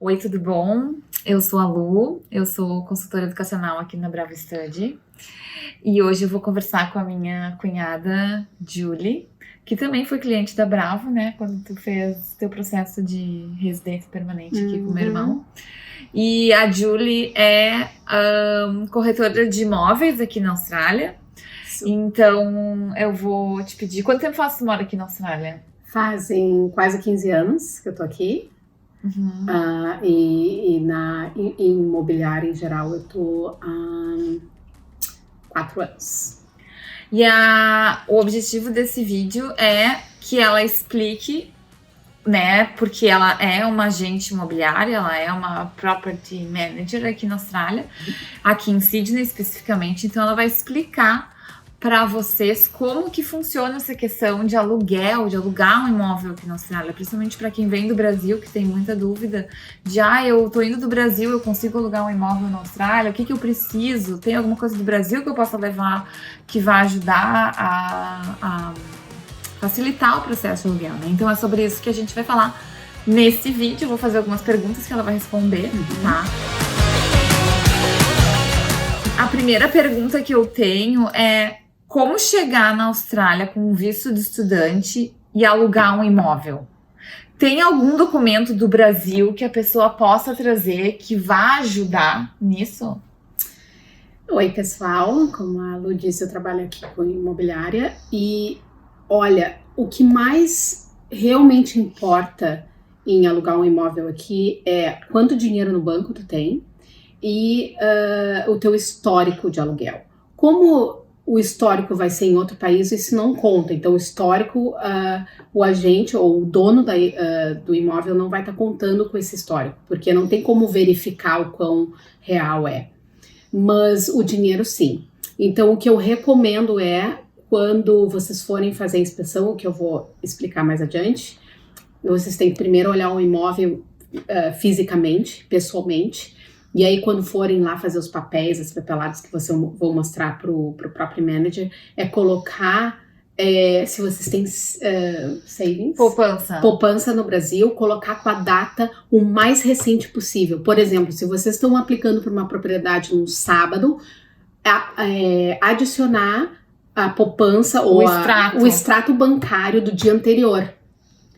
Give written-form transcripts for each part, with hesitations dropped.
Oi, tudo bom? Eu sou a Lu, eu sou consultora educacional aqui na Bravo Study e hoje eu vou conversar com a minha cunhada Julie, que também foi cliente da Bravo, né, quando tu fez teu processo de residência permanente aqui com o meu irmão. E a Julie é corretora de imóveis aqui na Austrália. Então eu vou te pedir, quanto tempo faz que tu mora aqui na Austrália? Fazem quase 15 anos que eu tô aqui. Em imobiliário em geral eu tô há 4 anos. E o objetivo desse vídeo é que ela explique, né, porque ela é uma agente imobiliária, ela é uma property manager aqui na Austrália, aqui em Sydney especificamente, então ela vai explicar para vocês como que funciona essa questão de aluguel, de alugar um imóvel aqui na Austrália, principalmente para quem vem do Brasil, que tem muita dúvida de, eu tô indo do Brasil, eu consigo alugar um imóvel na Austrália, o que eu preciso? Tem alguma coisa do Brasil que eu possa levar que vai ajudar a facilitar o processo de aluguel, né? Então é sobre isso que a gente vai falar nesse vídeo. Eu vou fazer algumas perguntas que ela vai responder, tá? A primeira pergunta que eu tenho é: como chegar na Austrália com um visto de estudante e alugar um imóvel? Tem algum documento do Brasil que a pessoa possa trazer que vá ajudar nisso? Oi, pessoal. Como a Lu disse, eu trabalho aqui com imobiliária e, olha, o que mais realmente importa em alugar um imóvel aqui é quanto dinheiro no banco tu tem e o teu histórico de aluguel. Como o histórico vai ser em outro país, isso não conta. Então, o histórico, o agente ou o dono do imóvel não vai estar contando com esse histórico, porque não tem como verificar o quão real é. Mas o dinheiro, sim. Então, o que eu recomendo é, quando vocês forem fazer a inspeção, o que eu vou explicar mais adiante, vocês têm que primeiro olhar o imóvel fisicamente, pessoalmente. E aí, quando forem lá fazer os papéis, as papeladas que vou mostrar pro próprio manager, é colocar, se vocês têm savings, poupança no Brasil, colocar com a data o mais recente possível. Por exemplo, se vocês estão aplicando para uma propriedade no sábado, adicionar a poupança ou o extrato bancário do dia anterior.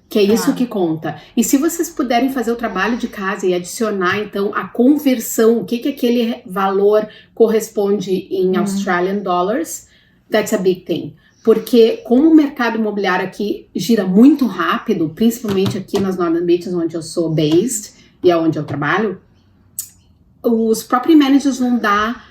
Que é isso que conta. E se vocês puderem fazer o trabalho de casa e adicionar, então, a conversão, o que aquele valor corresponde em Australian dollars, that's a big thing. Porque como o mercado imobiliário aqui gira muito rápido, principalmente aqui nas Northern Beaches, onde eu sou based e é onde eu trabalho, os property managers vão dar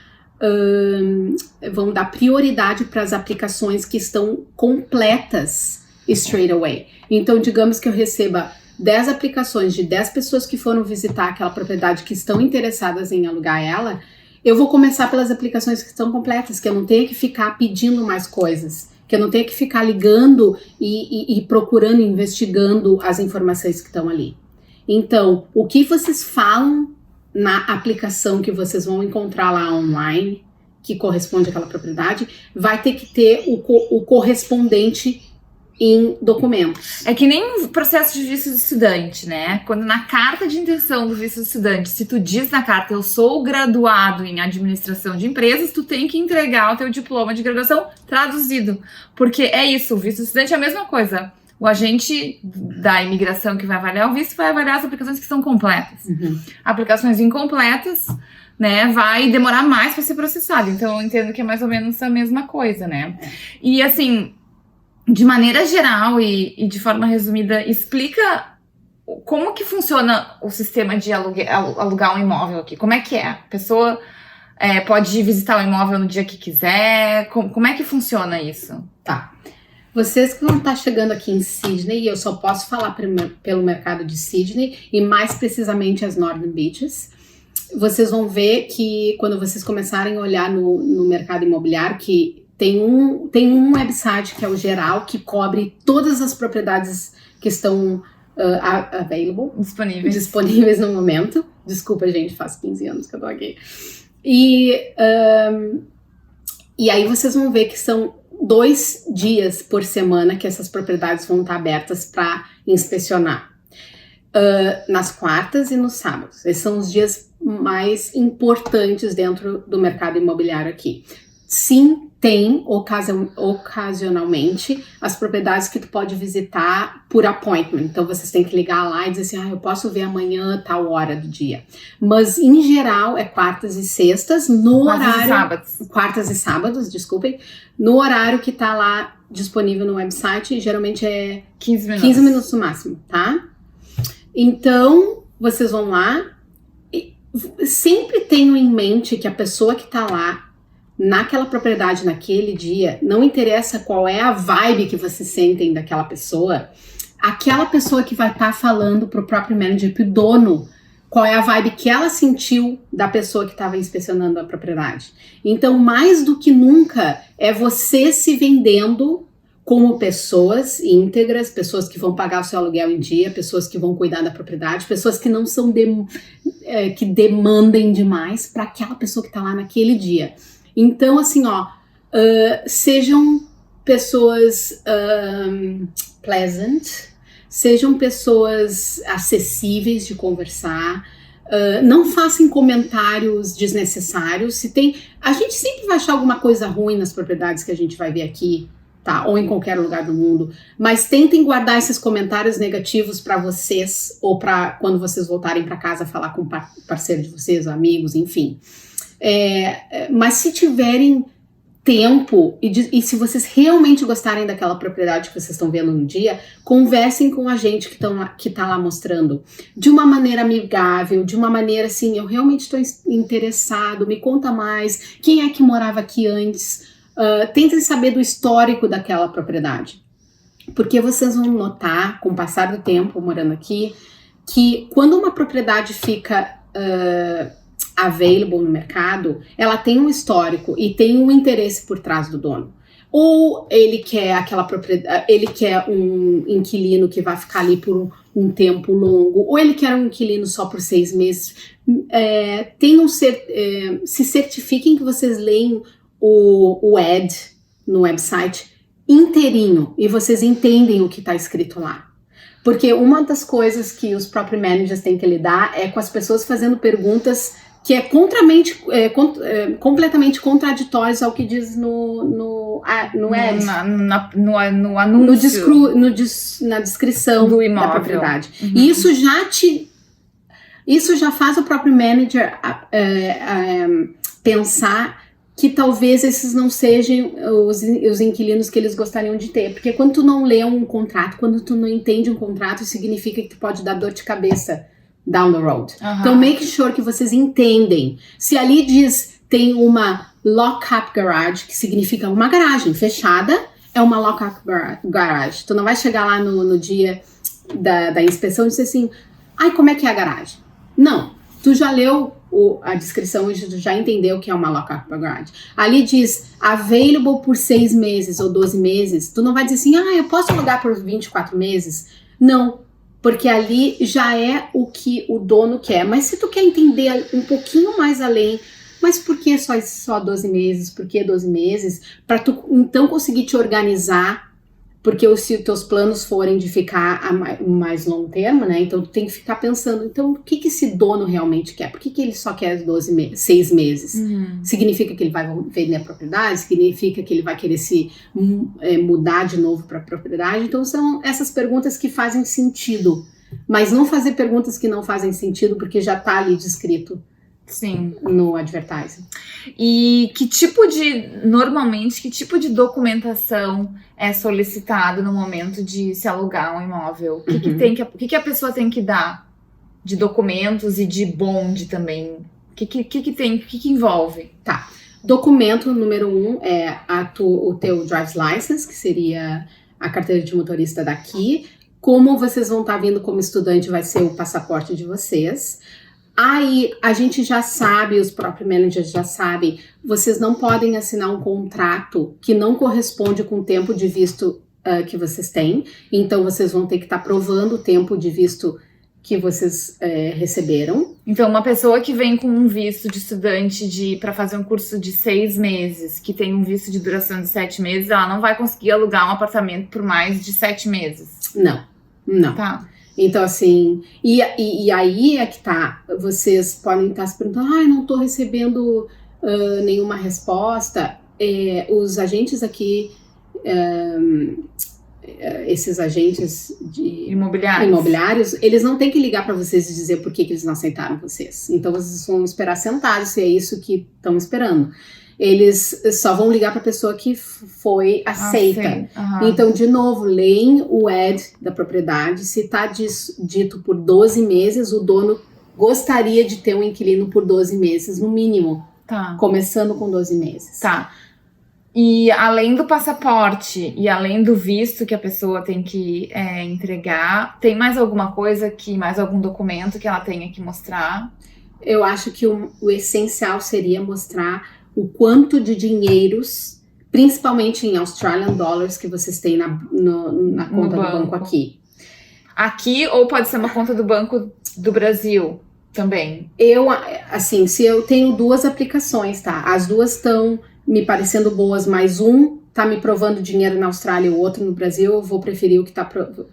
prioridade para as aplicações que estão completas straight away. Então, digamos que eu receba 10 aplicações de 10 pessoas que foram visitar aquela propriedade que estão interessadas em alugar ela, eu vou começar pelas aplicações que estão completas, que eu não tenha que ficar pedindo mais coisas, que eu não tenha que ficar ligando e procurando, investigando as informações que estão ali. Então, o que vocês falam na aplicação que vocês vão encontrar lá online, que corresponde àquela propriedade, vai ter que ter o correspondente em documentos. É que nem o processo de visto de estudante, né? Quando na carta de intenção do visto de estudante, se tu diz na carta, eu sou graduado em administração de empresas, tu tem que entregar o teu diploma de graduação traduzido. Porque é isso, o visto de estudante é a mesma coisa. O agente da imigração que vai avaliar o visto vai avaliar as aplicações que são completas. Aplicações incompletas, né, vai demorar mais para ser processado. Então eu entendo que é mais ou menos a mesma coisa, né? E assim, de maneira geral e de forma resumida, explica como que funciona o sistema de alugar um imóvel aqui. Como é que é? A pessoa pode visitar o imóvel no dia que quiser? Como é que funciona isso? Tá. Vocês que vão estar chegando aqui em Sydney, e eu só posso falar pelo mercado de Sydney, e mais precisamente as Northern Beaches, vocês vão ver que quando vocês começarem a olhar no mercado imobiliário, que tem um website que é o geral, que cobre todas as propriedades que estão disponíveis no momento. Desculpa, gente, faz 15 anos que eu tô aqui. E aí vocês vão ver que são 2 dias por semana que essas propriedades vão estar abertas para inspecionar. nas quartas e nos sábados. Esses são os dias mais importantes dentro do mercado imobiliário aqui. Sim, tem ocasionalmente as propriedades que tu pode visitar por appointment. Então vocês têm que ligar lá e dizer assim, eu posso ver amanhã tal hora do dia. Mas em geral é quartas e sextas no horário... Quartas e sábados, desculpem. No horário que tá lá disponível no website, geralmente é 15 minutos no máximo, tá? Então vocês vão lá e sempre tenham em mente que a pessoa que tá lá naquela propriedade, naquele dia, não interessa qual é a vibe que vocês sentem daquela pessoa, aquela pessoa que vai estar falando pro próprio manager, pro dono, qual é a vibe que ela sentiu da pessoa que estava inspecionando a propriedade. Então, mais do que nunca, é você se vendendo como pessoas íntegras, pessoas que vão pagar o seu aluguel em dia, pessoas que vão cuidar da propriedade, pessoas que não são que demandem demais para aquela pessoa que está lá naquele dia. Então, assim, sejam pessoas pleasant, sejam pessoas acessíveis de conversar, não façam comentários desnecessários. A gente sempre vai achar alguma coisa ruim nas propriedades que a gente vai ver aqui, tá? Ou em qualquer lugar do mundo, mas tentem guardar esses comentários negativos para vocês, ou para quando vocês voltarem para casa falar com o parceiro de vocês, amigos, enfim. Mas se tiverem tempo e se vocês realmente gostarem daquela propriedade que vocês estão vendo no dia, conversem com a gente que tá lá mostrando de uma maneira amigável, de uma maneira assim, eu realmente estou interessado, me conta mais, quem é que morava aqui antes, tentem saber do histórico daquela propriedade, porque vocês vão notar com o passar do tempo morando aqui, que quando uma propriedade fica available no mercado, ela tem um histórico e tem um interesse por trás do dono. Ou ele quer aquela propriedade, ele quer um inquilino que vai ficar ali por um tempo longo, ou ele quer um inquilino só por 6 meses. Se certifiquem que vocês leem o ad no website inteirinho e vocês entendem o que está escrito lá. Porque uma das coisas que os próprios managers têm que lidar é com as pessoas fazendo perguntas que é completamente contraditórios ao que diz no ad. No anúncio. Na descrição do imóvel. Da propriedade. Uhum. E isso já faz o próprio manager pensar que talvez esses não sejam os inquilinos que eles gostariam de ter. Porque quando tu não lê um contrato, quando tu não entende um contrato, significa que tu pode dar dor de cabeça down the road. Uhum. Então, make sure que vocês entendem. Se ali diz, tem uma lock-up garage, que significa uma garagem fechada, é uma lock-up garage. Tu não vai chegar lá no dia da inspeção e dizer assim, como é que é a garagem? Não, tu já leu a descrição e tu já entendeu que é uma lock-up garage. Ali diz, available por 6 meses ou 12 meses. Tu não vai dizer assim, eu posso alugar por 24 meses? Não. Porque ali já é o que o dono quer. Mas se tu quer entender um pouquinho mais além, mas por que só 12 meses? Por que 12 meses? Para tu então conseguir te organizar, porque se os teus planos forem de ficar a mais longo termo, né? Então tu tem que ficar pensando, então o que esse dono realmente quer? Por que ele só quer 6 meses? Uhum. Significa que ele vai vender a propriedade? Significa que ele vai querer se mudar de novo para a propriedade? Então são essas perguntas que fazem sentido, mas não fazer perguntas que não fazem sentido porque já está ali descrito. Sim. No advertising. E normalmente, que tipo de documentação é solicitado no momento de se alugar um imóvel? O que a pessoa tem que dar de documentos e de bond também? O que envolve? Tá. Documento número 1 é o teu driver's license, que seria a carteira de motorista daqui. Como vocês vão estar vindo como estudante, vai ser o passaporte de vocês. Aí a gente já sabe, os próprios managers já sabem, vocês não podem assinar um contrato que não corresponde com o tempo de visto que vocês têm. Então vocês vão ter que estar provando o tempo de visto que vocês receberam. Então uma pessoa que vem com um visto de estudante para fazer um curso de 6 meses, que tem um visto de duração de 7 meses, ela não vai conseguir alugar um apartamento por mais de 7 meses. Não. Tá. Então, assim, e aí é que tá, vocês podem estar se perguntando, não estou recebendo nenhuma resposta. Os agentes aqui, esses agentes imobiliários, eles não têm que ligar para vocês e dizer por que eles não aceitaram vocês. Então, vocês vão esperar sentados, se é isso que estão esperando. Eles só vão ligar para a pessoa que foi aceita. Então, de novo, leem o ad da propriedade. Se está dito por 12 meses, o dono gostaria de ter um inquilino por 12 meses, no mínimo. Tá. Começando com 12 meses. Tá. E além do passaporte e além do visto que a pessoa tem que entregar, tem mais alguma coisa mais algum documento que ela tenha que mostrar? Eu acho que o essencial seria mostrar o quanto de dinheiros, principalmente em Australian Dollars, que vocês têm na conta do banco aqui. Aqui, ou pode ser uma conta do Banco do Brasil também? Se eu tenho 2 aplicações, tá? As 2 estão me parecendo boas, mas um tá me provando dinheiro na Austrália e o outro no Brasil, eu vou preferir o que tá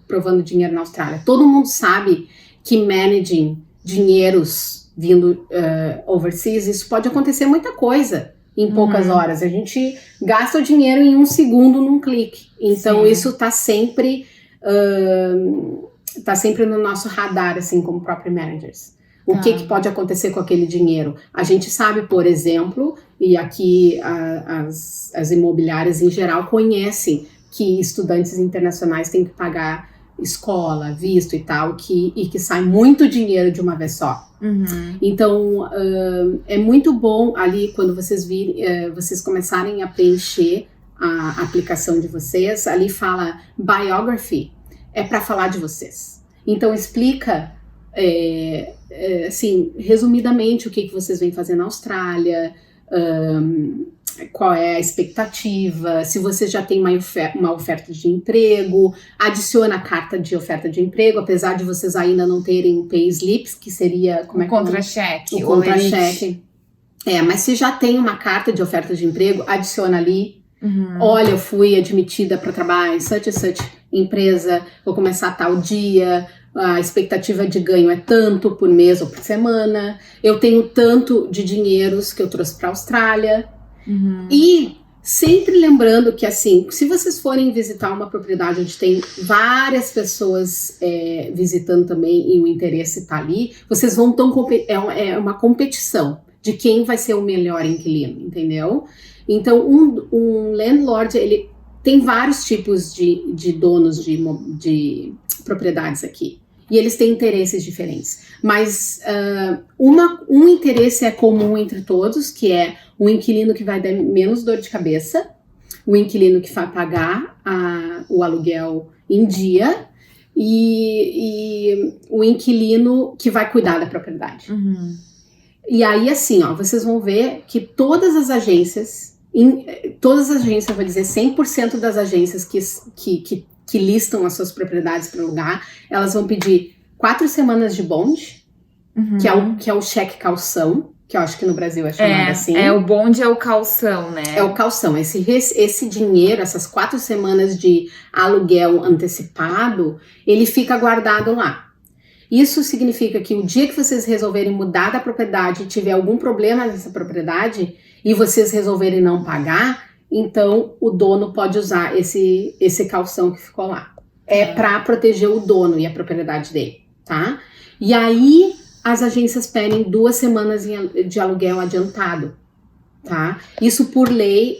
provando dinheiro na Austrália. Todo mundo sabe que managing dinheiros vindo overseas, isso pode acontecer muita coisa em poucas horas. A gente gasta o dinheiro em 1 segundo num clique. Então, isso tá sempre no nosso radar, assim, como property managers. O que pode acontecer com aquele dinheiro? A gente sabe, por exemplo, e aqui as imobiliárias em geral conhecem que estudantes internacionais têm que pagar escola, visto e tal, e que sai muito dinheiro de uma vez só. Então, é muito bom ali quando vocês começarem a preencher a aplicação de vocês, ali fala biography, é para falar de vocês. Então, explica, assim, resumidamente, o que vocês vêm fazer na Austrália, qual é a expectativa, se você já tem uma oferta de emprego, adiciona a carta de oferta de emprego, apesar de vocês ainda não terem o pay slips, que seria... O contra-cheque. O contra-cheque. Mas se já tem uma carta de oferta de emprego, adiciona ali. Olha, eu fui admitida para trabalhar em such and such empresa, vou começar tal dia, a expectativa de ganho é tanto por mês ou por semana, eu tenho tanto de dinheiros que eu trouxe para a Austrália. E sempre lembrando que, assim, se vocês forem visitar uma propriedade onde tem várias pessoas visitando também e o interesse tá ali, vocês vão é uma competição de quem vai ser o melhor inquilino, entendeu? Então, um landlord, ele tem vários tipos de donos de propriedades aqui. E eles têm interesses diferentes. Mas um interesse é comum entre todos, que é o inquilino que vai dar menos dor de cabeça, o inquilino que vai pagar o aluguel em dia e o inquilino que vai cuidar da propriedade. E aí, assim, vocês vão ver que todas as agências, eu vou dizer 100% das agências que listam as suas propriedades para alugar, elas vão pedir 4 semanas de bond, que é o cheque calção, que eu acho que no Brasil é chamado assim. O bond é o calção, né? É o calção. Esse dinheiro, essas 4 semanas de aluguel antecipado, ele fica guardado lá. Isso significa que o dia que vocês resolverem mudar da propriedade e tiver algum problema nessa propriedade e vocês resolverem não pagar, então o dono pode usar esse calção que ficou lá. É para proteger o dono e a propriedade dele, tá? E aí as agências pedem 2 semanas de aluguel adiantado, tá? Isso por lei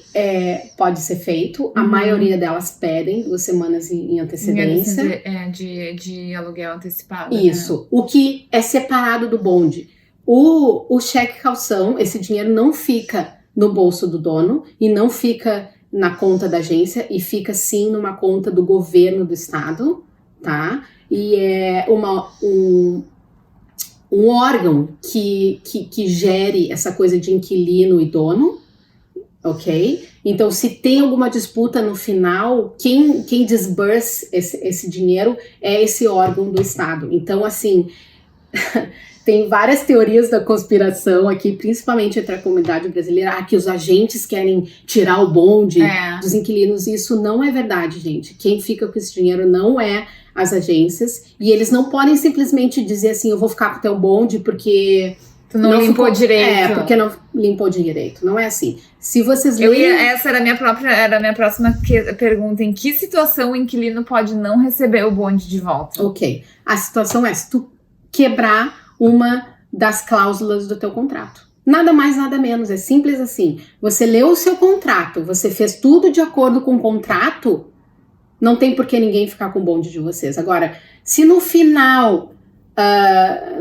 pode ser feito. A maioria delas pedem 2 semanas em antecedência. De aluguel antecipado. Isso. Né? O que é separado do bonde. O cheque calção, esse dinheiro não fica no bolso do dono e não fica na conta da agência e fica sim numa conta do governo do estado, tá? E é um órgão que gere essa coisa de inquilino e dono, ok? Então, se tem alguma disputa no final, quem disburse esse dinheiro é esse órgão do estado. Então, assim, Tem várias teorias da conspiração aqui, principalmente entre a comunidade brasileira, que os agentes querem tirar o bonde dos inquilinos. Isso não é verdade, gente. Quem fica com esse dinheiro não é as agências, e eles não podem simplesmente dizer assim, eu vou ficar com o teu bonde porque... Tu não limpou direito. Porque não limpou direito. Não é assim. Se vocês essa era a minha próxima pergunta. Em que situação o inquilino pode não receber o bonde de volta? Ok. A situação é se tu quebrar uma das cláusulas do teu contrato. Nada mais, nada menos. É simples assim. Você leu o seu contrato, você fez tudo de acordo com o contrato, não tem por que ninguém ficar com o bonde de vocês. Agora, se no final...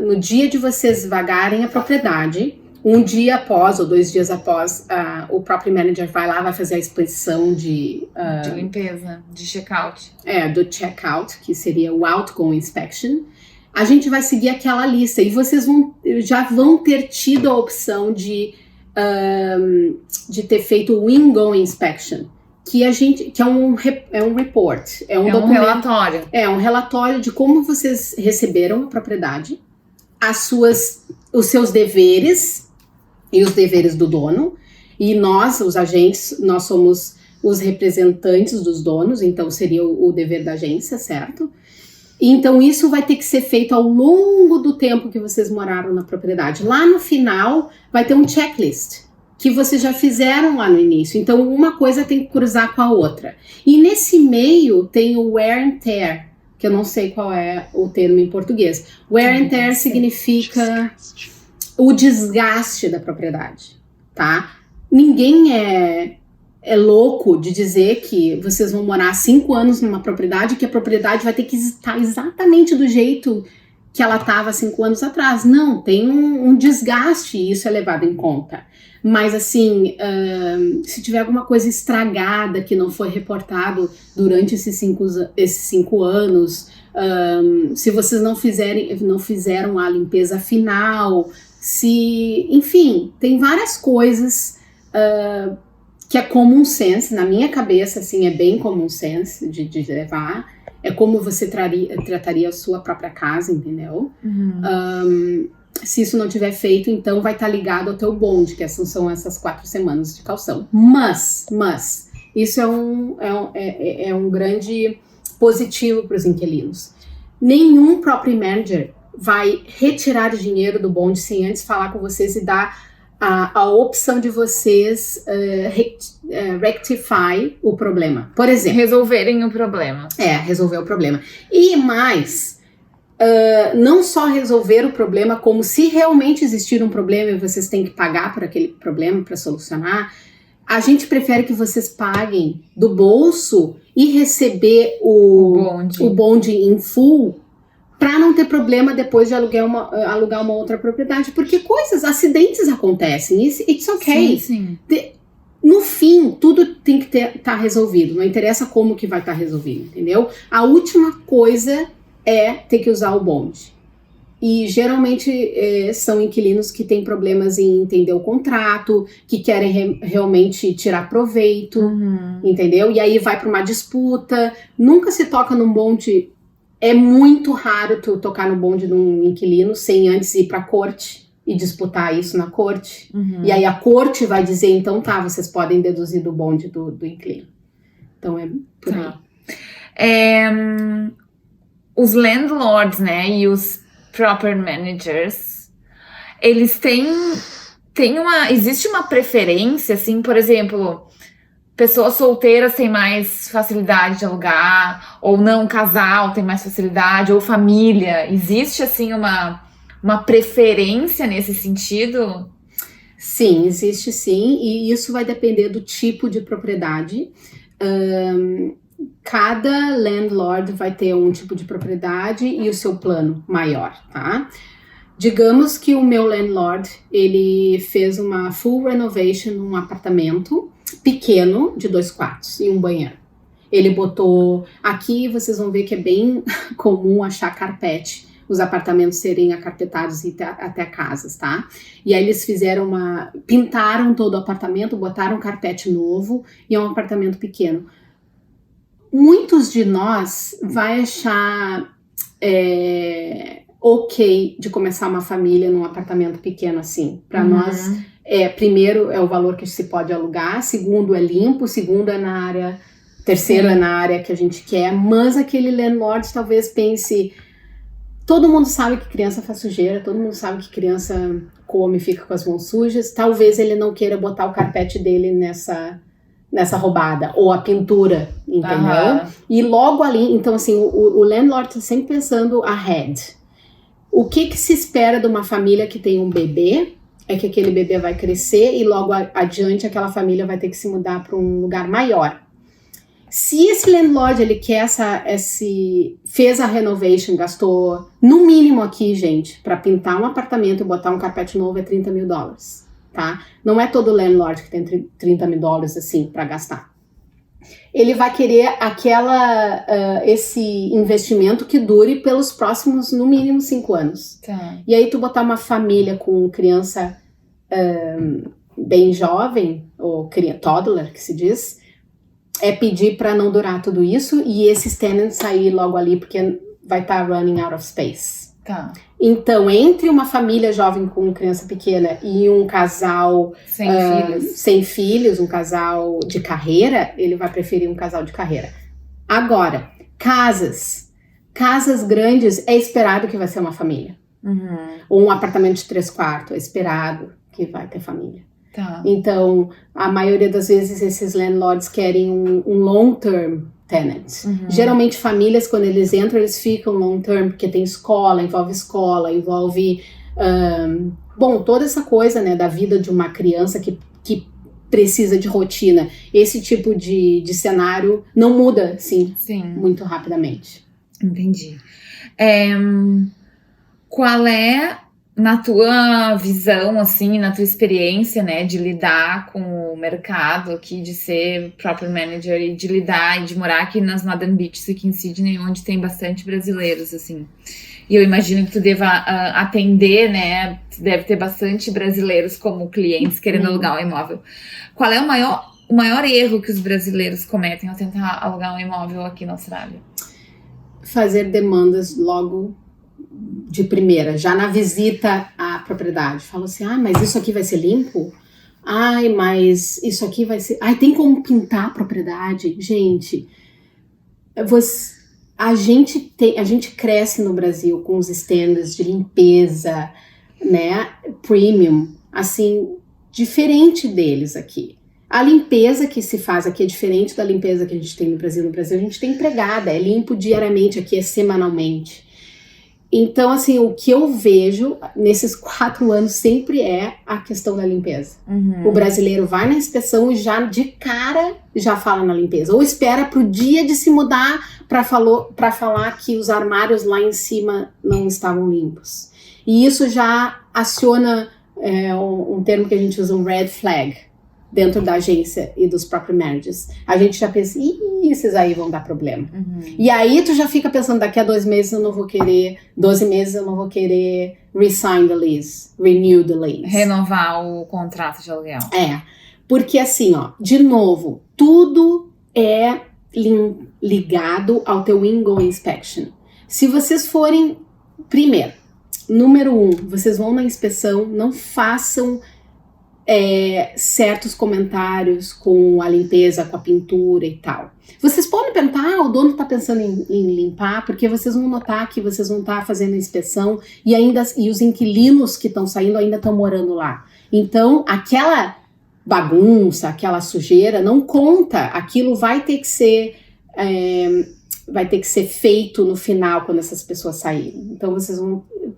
no dia de vocês vagarem a propriedade, um dia após ou 2 dias após, o próprio manager vai lá, vai fazer a inspeção de limpeza, de check-out. Do check-out, que seria o outgoing inspection. A gente vai seguir aquela lista e vocês já vão ter tido a opção de ter feito o ingoing inspection. Que é um report, é um documento, relatório. É um relatório de como vocês receberam a propriedade, os seus deveres e os deveres do dono. E nós, os agentes, nós somos os representantes dos donos, então seria o dever da agência, certo? E então isso vai ter que ser feito ao longo do tempo que vocês moraram na propriedade. Lá no final vai ter um checklist que vocês já fizeram lá no início. Então, uma coisa tem que cruzar com a outra. E nesse meio tem o wear and tear, que eu não sei qual é o termo em português. Wear and tear significa o desgaste da propriedade, tá? Ninguém é louco de dizer que vocês vão morar 5 anos numa propriedade, que a propriedade vai ter que estar exatamente do jeito que ela estava 5 anos atrás. Não, tem um desgaste e isso é levado em conta. Mas assim, se tiver alguma coisa estragada que não foi reportado durante esses 5 anos, se vocês não fizeram a limpeza final, enfim, tem várias coisas que é common sense, na minha cabeça, assim, é bem common sense de levar. É como você trataria a sua própria casa, entendeu? Uhum. Se isso não tiver feito, então vai estar ligado ao teu bonde, que são essas 4 semanas de caução. Mas, isso é um grande positivo para os inquilinos. Nenhum property manager vai retirar dinheiro do bonde sem antes falar com vocês e dar a opção de vocês rectify o problema. Por exemplo... Resolverem o problema. Resolver o problema. E mais... não só resolver o problema, como se realmente existir um problema e vocês têm que pagar por aquele problema para solucionar, a gente prefere que vocês paguem do bolso e receber o bonde em full para não ter problema depois de alugar uma outra propriedade, porque acidentes acontecem, it's okay. Sim. No fim, tudo tem que estar resolvido, não interessa como que vai estar resolvido, entendeu? A última coisa é ter que usar o bonde. E geralmente são inquilinos que têm problemas em entender o contrato, que querem realmente tirar proveito, entendeu? E aí vai para uma disputa. Nunca se toca num bonde. É muito raro tu tocar no bonde de um inquilino sem antes ir para a corte e disputar isso na corte. E aí a corte vai dizer, então tá, vocês podem deduzir do bonde do inquilino. Então é por aí. Os landlords, né, e os property managers, eles existe uma preferência, assim, por exemplo, pessoas solteiras têm mais facilidade de alugar, ou não, casal tem mais facilidade, ou família. Existe, assim, uma preferência nesse sentido? Sim, existe sim, e isso vai depender do tipo de propriedade. Cada landlord vai ter um tipo de propriedade e o seu plano maior, tá? Digamos que o meu landlord, ele fez uma full renovation num apartamento pequeno de 2 quartos e um banheiro. Ele botou... Aqui vocês vão ver que é bem comum achar carpete, os apartamentos serem acarpetados e até casas, tá? E aí eles pintaram todo o apartamento, botaram carpete novo e é um apartamento pequeno. Muitos de nós vai achar ok de começar uma família num apartamento pequeno assim. Para nós, primeiro é o valor que se pode alugar, segundo é limpo, segundo é na área, terceiro é na área que a gente quer, mas aquele landlord talvez pense, todo mundo sabe que criança faz sujeira, todo mundo sabe que criança come e fica com as mãos sujas, talvez ele não queira botar o carpete dele nessa roubada, ou a pintura, entendeu? E logo ali, então assim, o landlord está sempre pensando ahead. O que se espera de uma família que tem um bebê é que aquele bebê vai crescer e logo adiante aquela família vai ter que se mudar para um lugar maior. Se esse landlord, ele quer fez a renovation, gastou no mínimo aqui, gente, para pintar um apartamento e botar um carpete novo é $30 mil, tá? Não é todo landlord que tem $30 mil assim para gastar. Ele vai querer esse investimento que dure pelos próximos, no mínimo, 5 anos. Tá. E aí tu botar uma família com criança bem jovem, ou toddler, que se diz, é pedir para não durar tudo isso e esses tenants sair logo ali, porque vai estar running out of space. Tá. Então, entre uma família jovem com criança pequena e um casal sem filhos, um casal de carreira, ele vai preferir um casal de carreira. Agora, casas grandes, é esperado que vai ser uma família. Ou um apartamento de 3 quartos, é esperado que vai ter família. Tá. Então, a maioria das vezes esses landlords querem um long-term tenant. Geralmente famílias, quando eles entram, eles ficam long-term, porque tem escola, envolve toda essa coisa, né, da vida de uma criança que precisa de rotina. Esse tipo de cenário não muda, sim, muito rapidamente. Entendi. Qual é, na tua visão, assim, na tua experiência, né, de lidar com o mercado aqui, de ser property manager e de lidar e de morar aqui nas Northern Beaches, aqui em Sydney, onde tem bastante brasileiros, assim. E eu imagino que tu deva atender, né, tu deve ter bastante brasileiros como clientes querendo alugar um imóvel. Qual é o maior erro que os brasileiros cometem ao tentar alugar um imóvel aqui na Austrália? Fazer demandas logo de primeira, já na visita à propriedade. Fala assim, mas isso aqui vai ser limpo? Mas isso aqui vai ser... tem como pintar a propriedade? Gente, a gente cresce no Brasil com os standards de limpeza, né, premium, assim, diferente deles aqui. A limpeza que se faz aqui é diferente da limpeza que a gente tem no Brasil. No Brasil a gente tem empregada, é limpo diariamente, aqui é semanalmente. Então, assim, o que eu vejo nesses 4 anos sempre é a questão da limpeza. O brasileiro vai na inspeção e já de cara já fala na limpeza. Ou espera pro dia de se mudar para falar que os armários lá em cima não estavam limpos. E isso já aciona um termo que a gente usa, um red flag, dentro da agência e dos próprios managers. A gente já pensa, esses aí vão dar problema. E aí tu já fica pensando, daqui a 2 meses eu não vou querer, 12 meses eu não vou querer resign the lease, renew the lease. Renovar o contrato de aluguel. Porque assim, de novo, tudo é ligado ao teu ingoing inspection. Se vocês forem, primeiro, número 1, vocês vão na inspeção, não façam certos comentários com a limpeza, com a pintura e tal. Vocês podem perguntar, o dono está pensando em limpar, porque vocês vão notar que vocês vão estar fazendo a inspeção e os inquilinos que estão saindo ainda estão morando lá. Então, aquela bagunça, aquela sujeira não conta, aquilo vai ter que ser feito no final quando essas pessoas saírem. Então vocês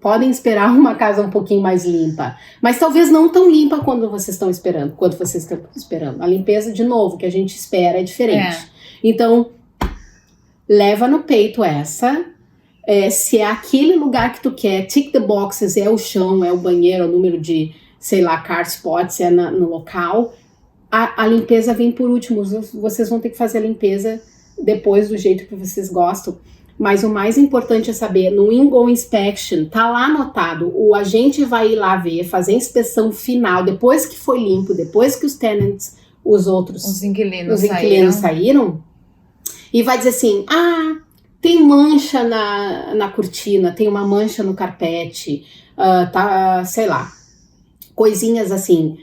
podem esperar uma casa um pouquinho mais limpa, mas talvez não tão limpa quanto vocês estão esperando. A limpeza, de novo, que a gente espera é diferente. Então, leva no peito essa. Se é aquele lugar que tu quer, tick the boxes, é o chão, é o banheiro, é o número de, sei lá, car spots, é no local. A limpeza vem por último. Vocês vão ter que fazer a limpeza depois do jeito que vocês gostam. Mas o mais importante é saber, no in-go inspection, tá lá anotado, o agente vai ir lá ver, fazer a inspeção final, depois que foi limpo, depois que os tenants, os inquilinos saíram, e vai dizer assim, tem mancha na cortina, tem uma mancha no carpete, sei lá, coisinhas assim.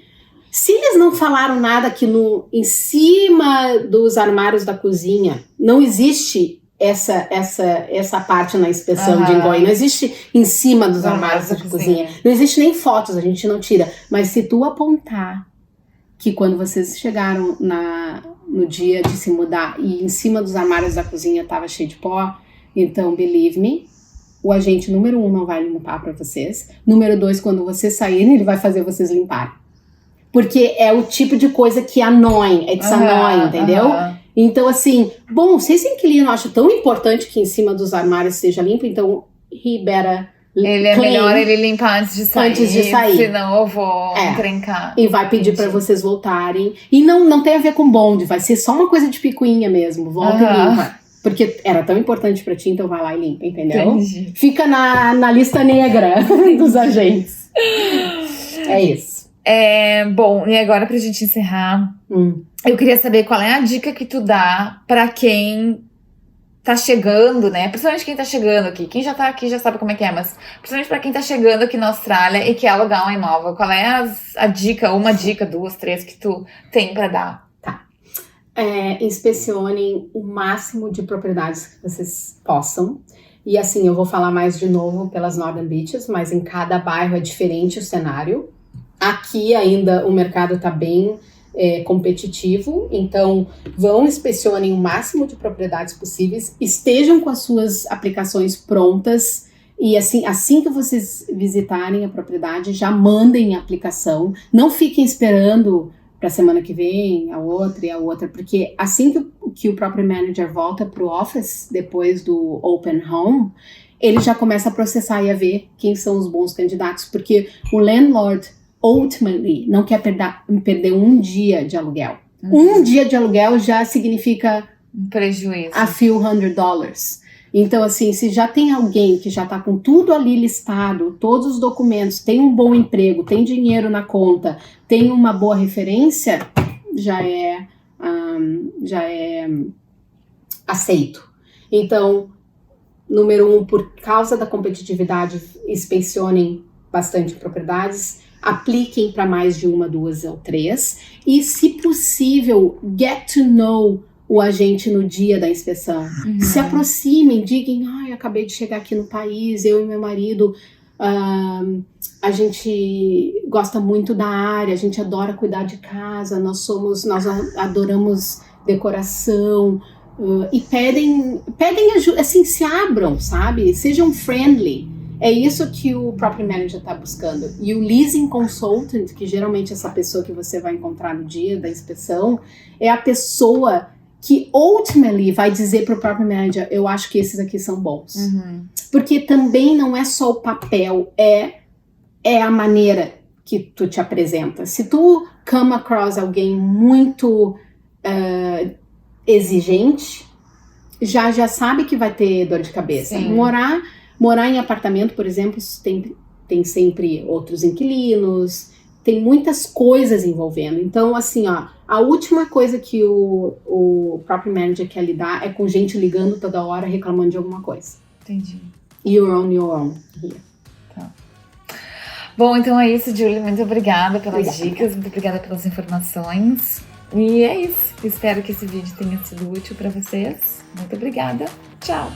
Se eles não falaram nada que em cima dos armários da cozinha, não existe essa parte na inspeção de ongoing, não existe em cima dos armários da cozinha. Não existe nem fotos, a gente não tira. Mas se tu apontar que quando vocês chegaram no dia de se mudar e em cima dos armários da cozinha tava cheio de pó, então, believe me, o agente número 1 não vai limpar para vocês. Número 2, quando vocês saírem, ele vai fazer vocês limparem. Porque é o tipo de coisa que annoying, annoying, entendeu? Então, assim, bom, se esse inquilino acha tão importante que em cima dos armários seja limpo, então, he better melhor ele limpar antes de sair. Senão eu vou encrencar. E vai pedir pra vocês voltarem. E não tem a ver com bonde, vai ser só uma coisa de picuinha mesmo. Volta e limpa. Porque era tão importante pra ti, então vai lá e limpa, entendeu? Entendi. Fica na lista negra dos agentes. É isso. Bom, e agora pra gente encerrar, eu queria saber qual é a dica que tu dá pra quem tá chegando, né? Principalmente quem tá chegando aqui. Quem já tá aqui já sabe como é que é, mas principalmente pra quem tá chegando aqui na Austrália e quer alugar um imóvel. Qual é a dica, uma dica, 2, 3 que tu tem pra dar? Tá. Inspecionem o máximo de propriedades que vocês possam. E assim, eu vou falar mais de novo pelas Northern Beaches, mas em cada bairro é diferente o cenário. Aqui ainda o mercado tá bem competitivo, então inspecionem o máximo de propriedades possíveis, estejam com as suas aplicações prontas e assim que vocês visitarem a propriedade, já mandem a aplicação, não fiquem esperando para a semana que vem, a outra, porque assim que o property manager volta para o office depois do open home, ele já começa a processar e a ver quem são os bons candidatos, porque o landlord ultimately não quer perder um dia de aluguel. Um dia de aluguel já significa um prejuízo. A few $100. Então, assim, se já tem alguém que já tá com tudo ali listado, todos os documentos, tem um bom emprego, tem dinheiro na conta, tem uma boa referência, já é aceito. Então, número 1, por causa da competitividade, inspecionem bastante propriedades, apliquem para mais de 1, 2 ou 3 e, se possível, get to know o agente no dia da inspeção. Se aproximem, digam, acabei de chegar aqui no país, eu e meu marido, a gente gosta muito da área, a gente adora cuidar de casa, nós adoramos decoração, e pedem ajuda, assim, se abram, sabe? Sejam friendly. É isso que o property manager está buscando. E o leasing consultant, que geralmente é essa pessoa que você vai encontrar no dia da inspeção, é a pessoa que ultimately vai dizer para o property manager, eu acho que esses aqui são bons. Porque também não é só o papel, é a maneira que tu te apresenta. Se tu come across alguém muito exigente, já sabe que vai ter dor de cabeça. Sim. Morar em apartamento, por exemplo, tem sempre outros inquilinos, tem muitas coisas envolvendo. Então, assim, a última coisa que o property manager quer lidar é com gente ligando toda hora reclamando de alguma coisa. Entendi. You're on your own here. Tá. Bom, então é isso, Julie. Muito obrigada pelas dicas, muito obrigada pelas informações. E é isso. Espero que esse vídeo tenha sido útil para vocês. Muito obrigada. Tchau.